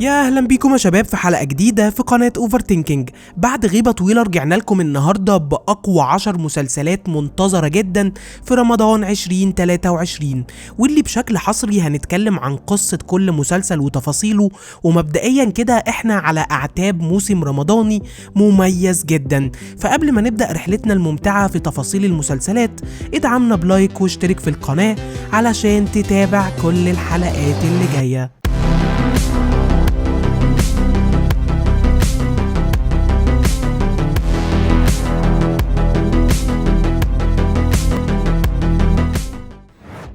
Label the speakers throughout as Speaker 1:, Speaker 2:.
Speaker 1: يا اهلا بيكم يا شباب في حلقه جديده في قناه اوفر ثينكينج. بعد غيبه طويله رجعنا لكم النهارده باقوى 10 مسلسلات منتظره جدا في رمضان 2023، واللي بشكل حصري هنتكلم عن قصه كل مسلسل وتفاصيله. ومبدئيا كده احنا على اعتاب موسم رمضاني مميز جدا، فقبل ما نبدا رحلتنا الممتعه في تفاصيل المسلسلات ادعمنا بلايك واشترك في القناه علشان تتابع كل الحلقات اللي جايه.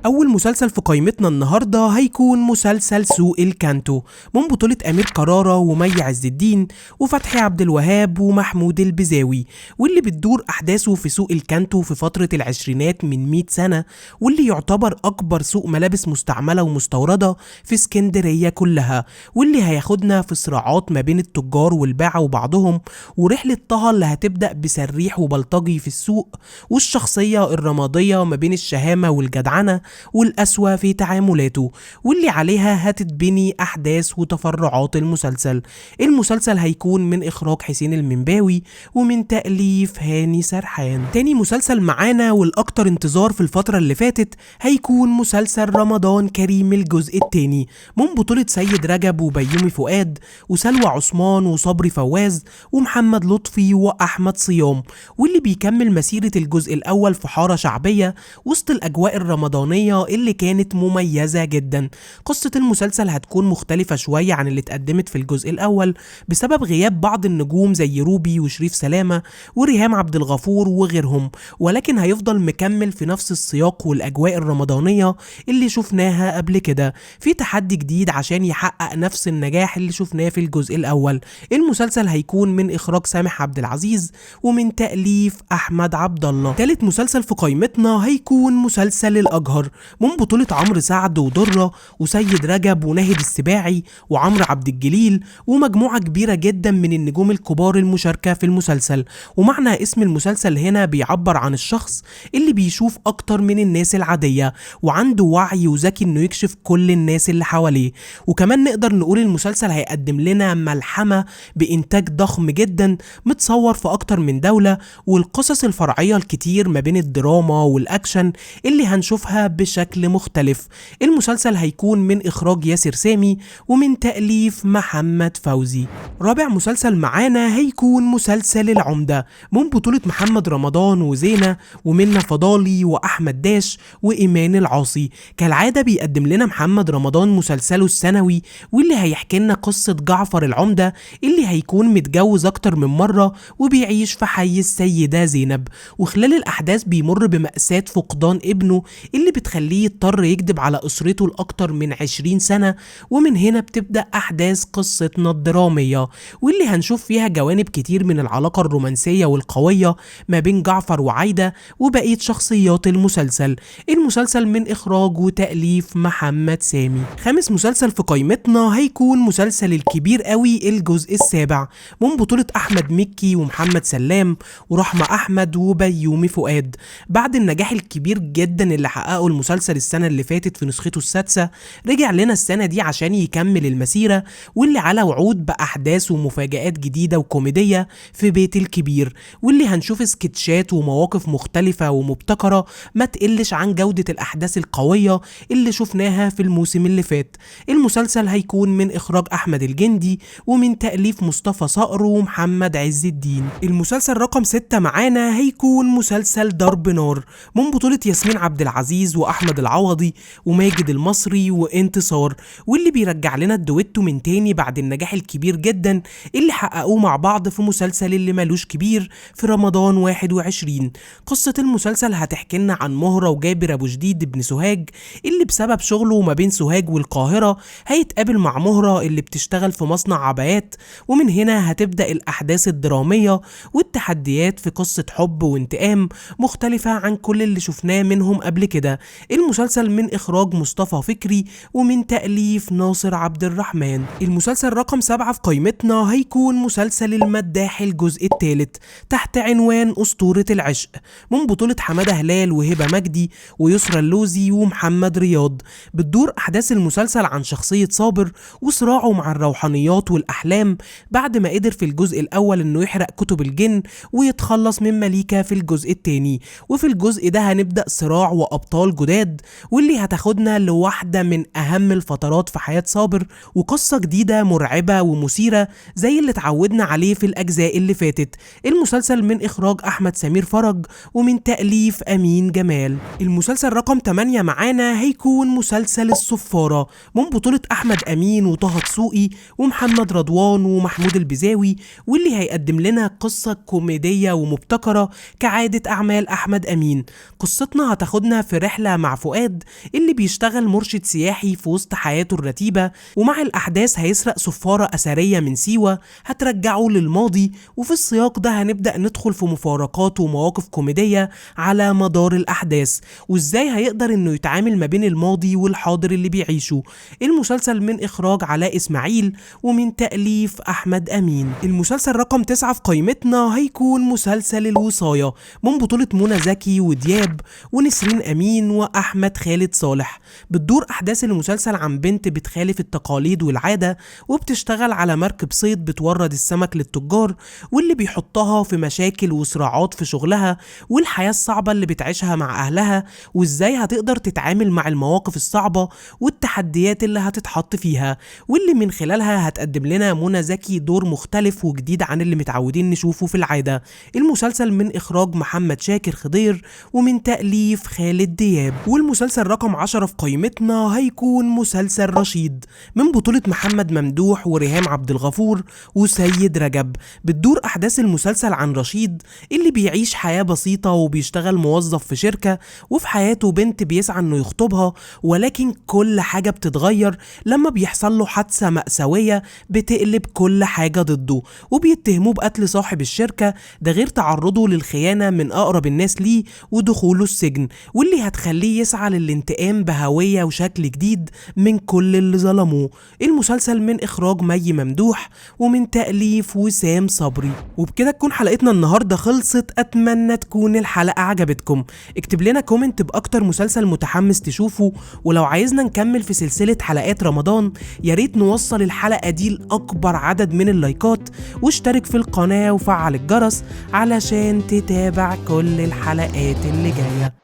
Speaker 1: أول مسلسل في قائمتنا النهارده هيكون مسلسل سوق الكانتو من بطولة أمير كرارة ومي عز الدين وفتحي عبد الوهاب ومحمود البزاوي، واللي بتدور أحداثه في سوق الكانتو في فترة العشرينات من 100 سنة، واللي يعتبر أكبر سوق ملابس مستعملة ومستوردة في اسكندرية كلها، واللي هياخدنا في صراعات ما بين التجار والباعة وبعضهم، ورحلة طه اللي هتبدأ بسريح وبلطجي في السوق، والشخصية الرمادية ما بين الشهامة والجدعنة والقسوة في تعاملاته، واللي عليها هتتبني أحداث وتفرعات المسلسل. المسلسل هيكون من إخراج حسين المنباوي ومن تأليف هاني سرحان. تاني مسلسل معانا والأكتر انتظار في الفترة اللي فاتت هيكون مسلسل رمضان كريم الجزء التاني من بطولة سيد رجب وبيومي فؤاد وسلوى عثمان وصبري فواز ومحمد لطفي وأحمد صيام، واللي بيكمل مسيرة الجزء الأول في حارة شعبية وسط الأجواء الرمضانية اللي كانت مميزة جدا. قصة المسلسل هتكون مختلفة شوية عن اللي اتقدمت في الجزء الأول بسبب غياب بعض النجوم زي روبي وشريف سلامة وريهام عبد الغفور وغيرهم، ولكن هيفضل مكمل في نفس السياق والأجواء الرمضانية اللي شفناها قبل كده، في تحدي جديد عشان يحقق نفس النجاح اللي شفناه في الجزء الأول. المسلسل هيكون من إخراج سامح عبد العزيز ومن تأليف أحمد عبد الله. تالت مسلسل في قائمتنا هيكون مسلسل الأجهر من بطولة عمرو سعد ودرة وسيد رجب وناهد السباعي وعمرو عبد الجليل ومجموعة كبيرة جدا من النجوم الكبار المشاركة في المسلسل. ومعنى اسم المسلسل هنا بيعبر عن الشخص اللي بيشوف أكتر من الناس العادية وعنده وعي وذكي إنه يكشف كل الناس اللي حواليه. وكمان نقدر نقول المسلسل هيقدم لنا ملحمة بإنتاج ضخم جدا متصور في أكتر من دولة، والقصص الفرعية الكتير ما بين الدراما والأكشن اللي هنشوفها بشكل مختلف. المسلسل هيكون من إخراج ياسر سامي ومن تأليف محمد فوزي. رابع مسلسل معانا هيكون مسلسل العمدة من بطولة محمد رمضان وزينة ومنى فضالي وأحمد داش وإيمان العاصي. كالعادة بيقدم لنا محمد رمضان مسلسله السنوي، واللي هيحكي لنا قصة جعفر العمدة اللي هيكون متجوز أكتر من مرة وبيعيش في حي السيدة زينب، وخلال الأحداث بيمر بمأساة فقدان ابنه اللي بتخليه يضطر يكذب على أسرته لأكتر من 20 سنة. ومن هنا بتبدأ أحداث قصتنا الدرامية، واللي هنشوف فيها جوانب كتير من العلاقة الرومانسية والقوية ما بين جعفر وعايدة وبقية شخصيات المسلسل. المسلسل من إخراج وتأليف محمد سامي. خامس مسلسل في قائمتنا هيكون مسلسل الكبير قوي الجزء السابع من بطولة أحمد مكي ومحمد سلام ورحمة أحمد وبيومي فؤاد. بعد النجاح الكبير جدا اللي حققه المسلسل السنة اللي فاتت في نسخته السادسة، رجع لنا السنة دي عشان يكمل المسيرة، واللي على وعود بأحداث ومفاجآت جديدة وكوميدية في بيت الكبير، واللي هنشوف سكتشات ومواقف مختلفة ومبتكرة ما تقلش عن جودة الأحداث القوية اللي شفناها في الموسم اللي فات. المسلسل هيكون من إخراج أحمد الجندي ومن تأليف مصطفى صقر ومحمد عز الدين. المسلسل رقم 6 معانا هيكون مسلسل ضرب نار من بطولة ياسمين عبد العزيز وأحمد العوضي وماجد المصري وانتصار، واللي بيرجع لنا الدويتو من تاني بعد النجاح الكبير جدا اللي حققوه مع بعض في مسلسل اللي مالوش كبير في رمضان 21. قصة المسلسل هتحكي لنا عن مهرة وجابر أبو جديد ابن سوهاج، اللي بسبب شغله ما بين سوهاج والقاهرة هيتقابل مع مهرة اللي بتشتغل في مصنع عبايات، ومن هنا هتبدأ الأحداث الدرامية والتحديات في قصة حب وانتقام مختلفة عن كل اللي شفناه منهم قبل كده. المسلسل من إخراج مصطفى فكري ومن تأليف ناصر عبد الرحمن. المسلسل رقم 7 في قائمتنا هيكون مسلسل المداح الجزء الثالث تحت عنوان أسطورة العشق، من بطولة حمادة هلال وهبة مجدي ويسرى اللوزي ومحمد رياض. بتدور أحداث المسلسل عن شخصية صابر وصراعه مع الروحانيات والأحلام بعد ما قدر في الجزء الأول إنه يحرق كتب الجن ويتخلص من مليكة في الجزء الثاني. وفي الجزء ده هنبدأ صراع وأبطال جداد، واللي هتاخدنا لواحدة من أهم الفترات في حياة صابر، وقصة جديدة مرعبة ومثيرة زي اللي اتعودنا عليه في الأجزاء اللي فاتت. المسلسل من إخراج أحمد سمير فرج ومن تأليف أمين جمال. المسلسل رقم 8 معانا هيكون مسلسل الصفارة، من بطولة أحمد أمين وطه دسوقي ومحمد رضوان ومحمود البزاوي، واللي هيقدم لنا قصة كوميدية ومبتكرة كعادة أعمال أحمد أمين. قصتنا هتاخدنا في رحلة مع فؤاد اللي بيشتغل مرشد سياحي في وسط حياته الرتيبة، ومع الأحداث هيسرق صفارة أثرية من سيوة هترجعه للماضي. وفي السياق ده هنبدأ ندخل في مفارقات ومواقف كوميدية على مدار الأحداث، وإزاي هيقدر إنه يتعامل ما بين الماضي والحاضر اللي بيعيشه. المسلسل من إخراج علاء إسماعيل ومن تأليف أحمد أمين. المسلسل رقم 9 في قائمتنا هيكون مسلسل الوصاية، من بطولة منى زكي ودياب ونسرين أمين وأحمد خالد صالح. بتدور أحداث المسلسل عن بنت بتخالف التقاليد والعادة وبتشتغل على مركب صيد بتورد السمك للتجار، واللي بيحطها في مشاكل وصراعات في شغلها والحياة الصعبة اللي بتعيشها مع أهلها، وإزاي هتقدر تتعامل مع المواقف الصعبة والتحديات اللي هتتحط فيها، واللي من خلالها هتقدم لنا منى زكي دور مختلف وجديد عن اللي متعودين نشوفه في العادة. المسلسل من إخراج محمد شاكر خضير ومن تأليف خالد دياب. والمسلسل رقم 10 في قائمتنا هيكون مسلسل رشيد، من بطولة محمد ممدوح وريهام عبد الغفور وسيد رجب. بتدور أحداث المسلسل عن رشيد اللي بيعيش حياة بسيطة وبيشتغل موظف في شركة، وفي حياته بنت بيسعى إنه يخطبها، ولكن كل حاجة بتتغير لما بيحصل له حادثة مأساوية بتقلب كل حاجة ضده، وبيتهموه بقتل صاحب الشركة، ده غير تعرضه للخيانة من أقرب الناس ليه ودخوله السجن، واللي هتخليه يسعى للانتقام بهوية وشكل جديد من كل اللي ظلموه. المسلسل من إخراج مي ممدوح ومن تأليف وسام صبري. وبكده تكون حلقتنا النهاردة خلصت. أتمنى تكون الحلقة عجبتكم. اكتب لنا كومنت بأكتر مسلسل متحمس تشوفه، ولو عايزنا نكمل في سلسلة حلقات رمضان ياريت نوصل الحلقة دي لأكبر عدد من اللايكات، واشترك في القناة وفعل الجرس علشان تتابع كل الحلقات اللي جاية.